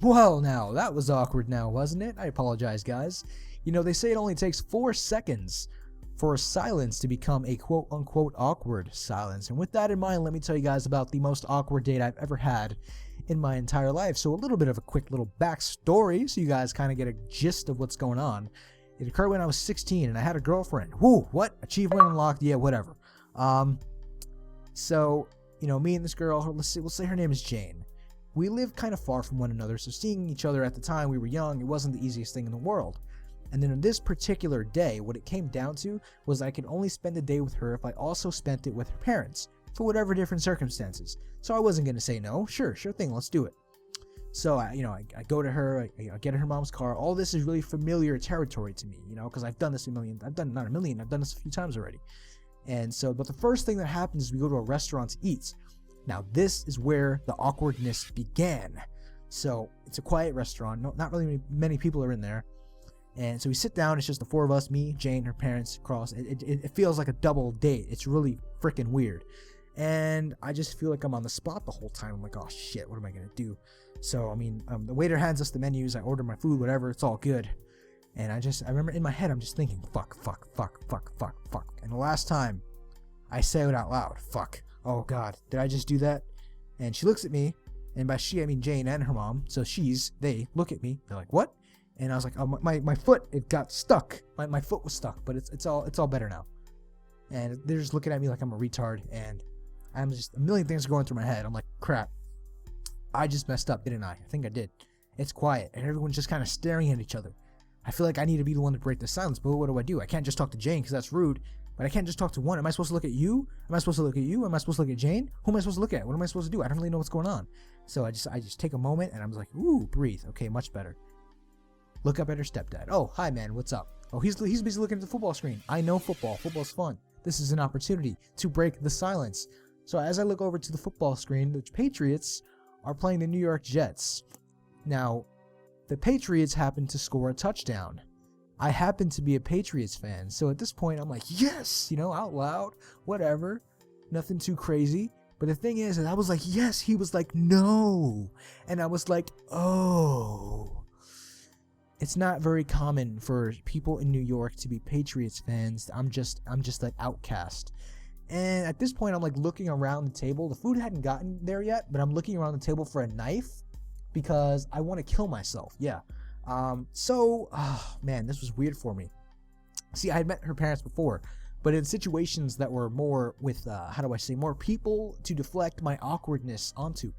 Well, now, that was awkward now, wasn't it? I apologize, guys. You know, they say it only takes 4 seconds for a silence to become a quote-unquote awkward silence. And with that in mind, let me tell you guys about the most awkward date I've ever had in my entire life. So a little bit of a quick little backstory so you guys kind of get a gist of what's going on. It occurred when I was 16 and I had a girlfriend. Woo, what? Achievement unlocked? Yeah, whatever. So, you know, me and this girl, we'll say her name is Jane. We lived kind of far from one another, so seeing each other at the time we were young, it wasn't the easiest thing in the world. And then on this particular day, what it came down to was I could only spend the day with her if I also spent it with her parents, for whatever different circumstances. So I wasn't going to say no. Sure thing, let's do it. So, I go to her, I get in her mom's car. All this is really familiar territory to me, because I've done this I've done this a few times already. And so, but the first thing that happens is we go to a restaurant to eat. Now, this is where the awkwardness began. So, it's a quiet restaurant. Not really many people are in there. And so we sit down. It's just the 4 of us, me, Jane, her parents, across. It feels like a double date. It's really freaking weird. And I just feel like I'm on the spot the whole time. I'm like, oh, shit, what am I going to do? So, the waiter hands us the menus. I order my food, whatever. It's all good. And I remember in my head, I'm just thinking, fuck. And the last time I say it out loud, fuck. Oh, God, did I just do that? And she looks at me, and by she, I mean Jane and her mom. So they look at me. They're like, what? And I was like, oh, my foot, it got stuck. My foot was stuck, but it's all better now. And they're just looking at me like I'm a retard, and I'm just, a million things are going through my head. I'm like, crap. I just messed up, didn't I? I think I did. It's quiet, and everyone's just kind of staring at each other. I feel like I need to be the one to break the silence, but what do? I can't just talk to Jane because that's rude, but I can't just talk to one. Am I supposed to look at you? Am I supposed to look at you? Am I supposed to look at Jane? Who am I supposed to look at? What am I supposed to do? I don't really know what's going on. So I just take a moment, and I'm like, ooh, breathe. Okay, much better. Look up at her stepdad. Oh, hi, man. What's up? Oh, he's busy looking at the football screen. I know football. Football's fun. This is an opportunity to break the silence. So as I look over to the football screen, the Patriots are playing the New York Jets. Now, the Patriots happen to score a touchdown. I happen to be a Patriots fan, so at this point I'm like, yes, out loud, whatever, nothing too crazy. But the thing is, I was like, yes, he was like, no, and I was like, oh. It's not very common for people in New York to be Patriots fans. I'm just like outcast. And at this point, I'm like looking around the table. The food hadn't gotten there yet, but I'm looking around the table for a knife because I want to kill myself. Yeah. Man, this was weird for me. See, I had met her parents before, but in situations that were more with, more people to deflect my awkwardness onto.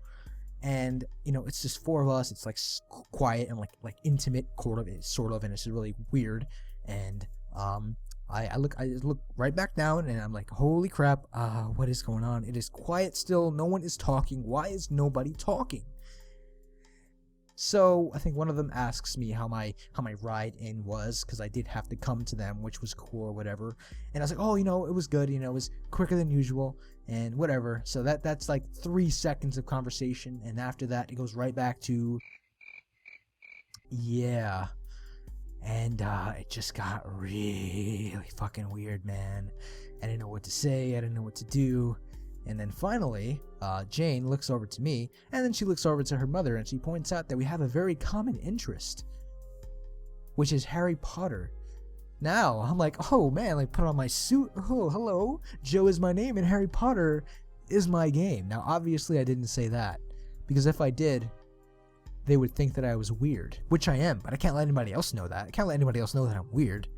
And, it's just 4 of us. It's like quiet and like intimate, sort of, and it's really weird. And, I look right back down and I'm like, holy crap, what is going on? It is quiet still. No one is talking. Why is nobody talking? So I think one of them asks me how my ride in was, because I did have to come to them, which was cool or whatever. And I was like, oh, it was good. It was quicker than usual and whatever. So that's like 3 seconds of conversation. And after that, it goes right back to, yeah. And it just got really fucking weird, man. I didn't know what to say. I didn't know what to do. And then finally, Jane looks over to me, and then she looks over to her mother, and she points out that we have a very common interest, which is Harry Potter. Now, I'm like, oh man, like put on my suit. Oh, hello. Joe is my name, and Harry Potter is my game. Now, obviously, I didn't say that, because if I did, they would think that I was weird, which I am, but I can't let anybody else know that. I can't let anybody else know that I'm weird.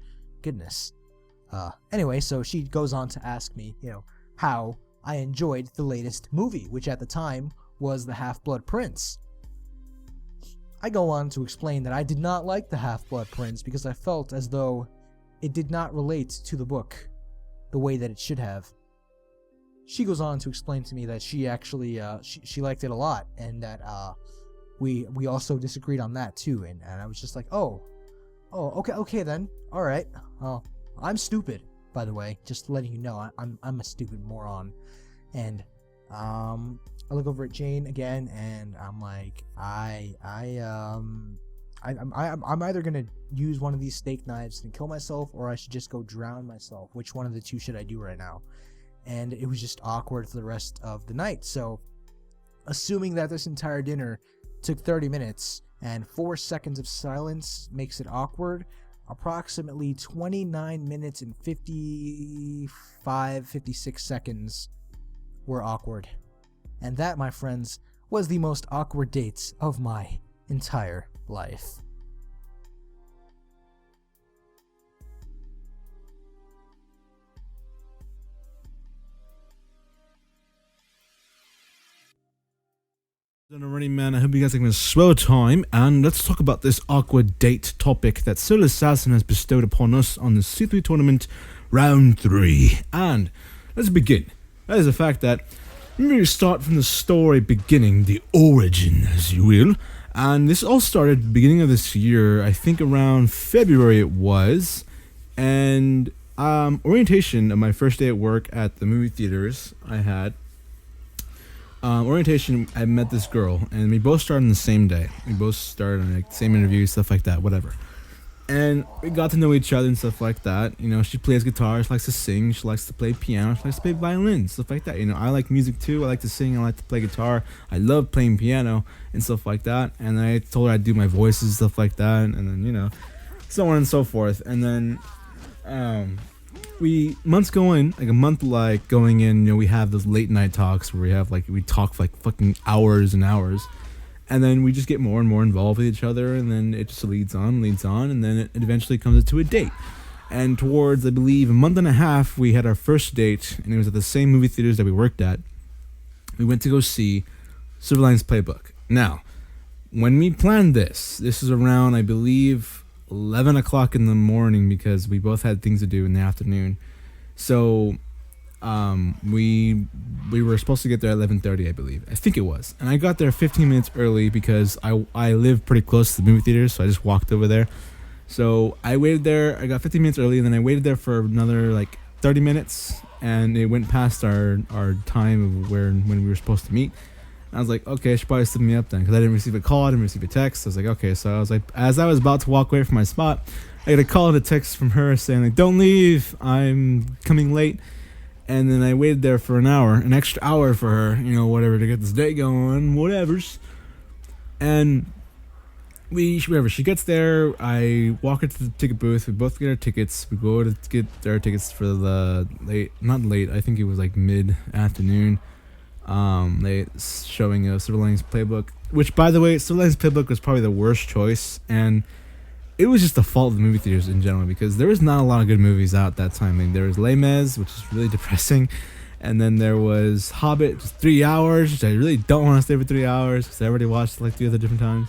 Goodness. Anyway, so she goes on to ask me, how I enjoyed the latest movie, which at the time was The Half-Blood Prince. I go on to explain that I did not like The Half-Blood Prince because I felt as though it did not relate to the book the way that it should have. She goes on to explain to me that she actually she liked it a lot, and that we also disagreed on that too. And I was just like, oh, okay then, all right. I'm stupid, by the way, just letting you know. I'm a stupid moron. And I look over at Jane again, and I'm like, I'm either gonna use one of these steak knives and kill myself, or I should just go drown myself. Which one of the two should I do right now? And it was just awkward for the rest of the night. So, assuming that this entire dinner took 30 minutes, and 4 seconds of silence makes it awkward. Approximately 29 minutes and 56 seconds were awkward. And that, my friends, was the most awkward date of my entire life. Alrighty, man, I hope you guys are having a swell time, and let's talk about this awkward date topic that Soul Assassin has bestowed upon us on the C3 tournament round 3. And let's begin. That is the fact that we start from the story beginning, the origin, as you will. And this all started at the beginning of this year, I think around February it was. And orientation of my first day at work at the movie theaters I had. Orientation, I met this girl, and we both started on the same day. We both started on the same interview, stuff like that, whatever. And we got to know each other and stuff like that. You know, she plays guitar, she likes to sing, she likes to play piano, she likes to play violin, stuff like that. You know, I like music too, I like to sing, I like to play guitar, I love playing piano and stuff like that. And I told her I'd do my voices, stuff like that, and then, you know, so on and so forth. And then, months go in, like a month going in, you know, we have those late night talks where we talk for like fucking hours and hours, and then we just get more and more involved with each other, and then it just leads on, and then it eventually comes to a date. And towards, I believe, a month and a half, we had our first date, and it was at the same movie theaters that we worked at. We went to go see Serial's Playbook. Now, when we planned this is around, I believe, 11 o'clock in the morning, because we both had things to do in the afternoon. So we were supposed to get there at 11:30, I believe. I think it was. And I got there 15 minutes early because I live pretty close to the movie theater, so I just walked over there. So I waited there. I got 15 minutes early, and then I waited there for another like 30 minutes, and it went past our time of when we were supposed to meet. I was like, okay, she probably stood me up then, because I didn't receive a call, I didn't receive a text. I was like, okay. So I was like, as I was about to walk away from my spot, I got a call and a text from her saying like, don't leave, I'm coming late. And then I waited there for an extra hour for her, you know, whatever, to get this day going, whatevers. And she gets there, I walk her to the ticket booth, we both get our tickets, we go to get our tickets for the not late, I think it was like mid-afternoon. They showing Serial's Playbook, which, by the way, Serial's Playbook was probably the worst choice, and it was just the fault of the movie theaters in general, because there was not a lot of good movies out that time. I mean, there was Les Mis, which is really depressing, and then there was Hobbit, just 3 hours, which I really don't want to stay for 3 hours, because I already watched it like 3 other different times.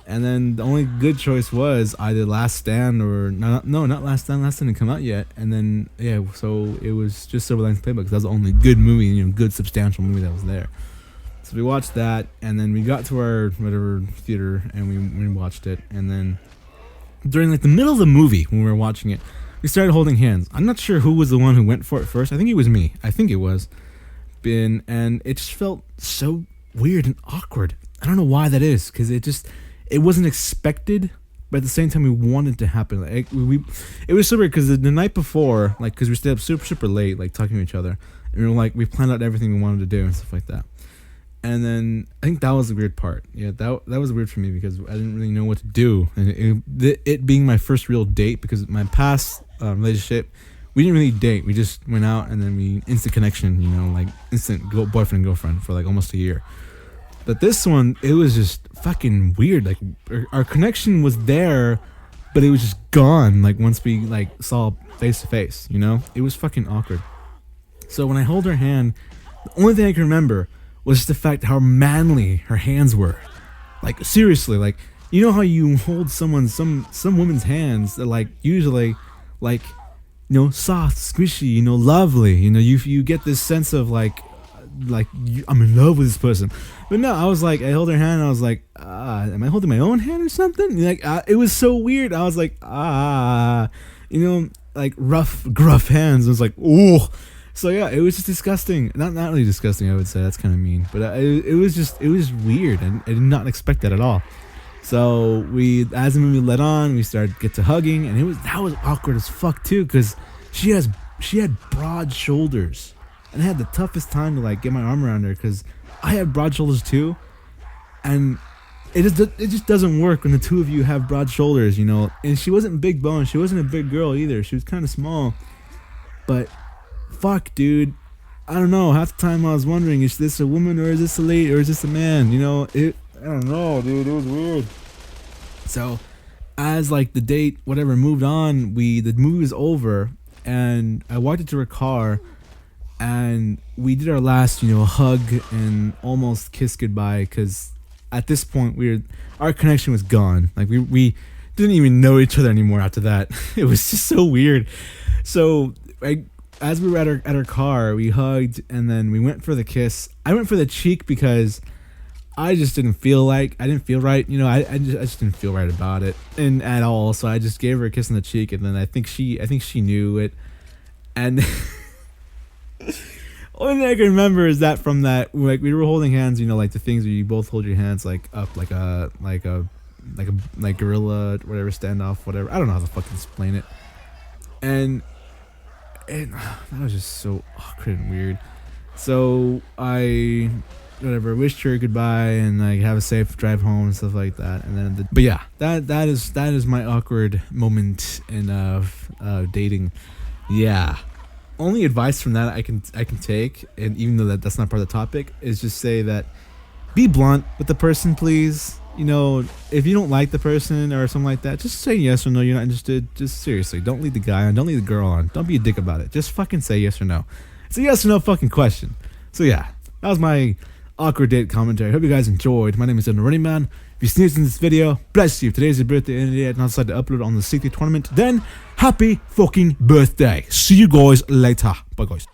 And then the only good choice was either Last Stand or not Last Stand. Last Stand didn't come out yet. And then so it was just Serial's Playbook, because that was the only good movie, you know, good substantial movie that was there. So we watched that, and then we got to our whatever theater, and we watched it. And then during like the middle of the movie when we were watching it, we started holding hands. I'm not sure who was the one who went for it first. I think it was me. I think it was. And it just felt so weird and awkward. I don't know why that is, because it wasn't expected, but at the same time, we wanted it to happen. Like it was so weird, because the night before, like, because we stayed up super late, like talking to each other, and we were like, we planned out everything we wanted to do and stuff like that. And then I think that was the weird part. Yeah, that was weird for me, because I didn't really know what to do, and it being my first real date, because my past relationship, we didn't really date. We just went out, and then we instant connection, you know, like instant boyfriend and girlfriend for like almost a year. But this one, it was just fucking weird. Like, our connection was there, but it was just gone, like, once we, like, saw face to face, you know? It was fucking awkward. So when I hold her hand, the only thing I can remember was just the fact how manly her hands were. Like, seriously, like, you know how you hold some women's hands that, like, usually, like, you know, soft, squishy, you know, lovely. You know, you get this sense of, like I'm in love with this person. But no, I was like, I held her hand, and I was like, am I holding my own hand or something? Like, it was so weird. I was like, you know, like rough, gruff hands. I was like, oh. So yeah, it was just disgusting. Not really disgusting, I would say. That's kind of mean. But it was weird. I did not expect that at all. So as the movie led on, we started get to hugging, and that was awkward as fuck too, because she had broad shoulders. And I had the toughest time to like get my arm around her, because I had broad shoulders too, and it just doesn't work when the two of you have broad shoulders, you know. And she wasn't big bone. She wasn't a big girl either. She was kind of small. But fuck, dude. I don't know. Half the time I was wondering, is this a woman or is this a lady or is this a man? You know, I don't know, dude. It was weird. So, as like the date, whatever, moved on, the movie was over, and I walked into her car, and we did our last, you know, hug and almost kiss goodbye, because at this point our connection was gone. Like we didn't even know each other anymore after that. It was just so weird. So as we were at our car, we hugged, and then we went for the kiss. I went for the cheek because I just didn't feel right, you know. I just didn't feel right about it and at all. So I just gave her a kiss on the cheek, and then I think she knew it. And only thing I can remember is that from that, like, we were holding hands, you know, like the things where you both hold your hands like up, like gorilla, whatever, standoff, whatever. I don't know how to fucking explain it. And that was just so awkward and weird. So I, whatever, wished her goodbye and like have a safe drive home and stuff like that. And then, but yeah, that is my awkward moment in dating. Yeah. Only advice from that I can take, and even though that's not part of the topic, is just say that be blunt with the person, please. You know, if you don't like the person or something like that, just say yes or no, you're not interested. Just seriously, don't lead the guy on, don't lead the girl on. Don't be a dick about it. Just fucking say yes or no. It's a yes or no fucking question. So yeah, that was my awkward date commentary. Hope you guys enjoyed. My name is Running Man. If you sneezed in this video, bless you. Today's your birthday and I decided to upload on the 60th tournament. Then, happy fucking birthday. See you guys later. Bye guys.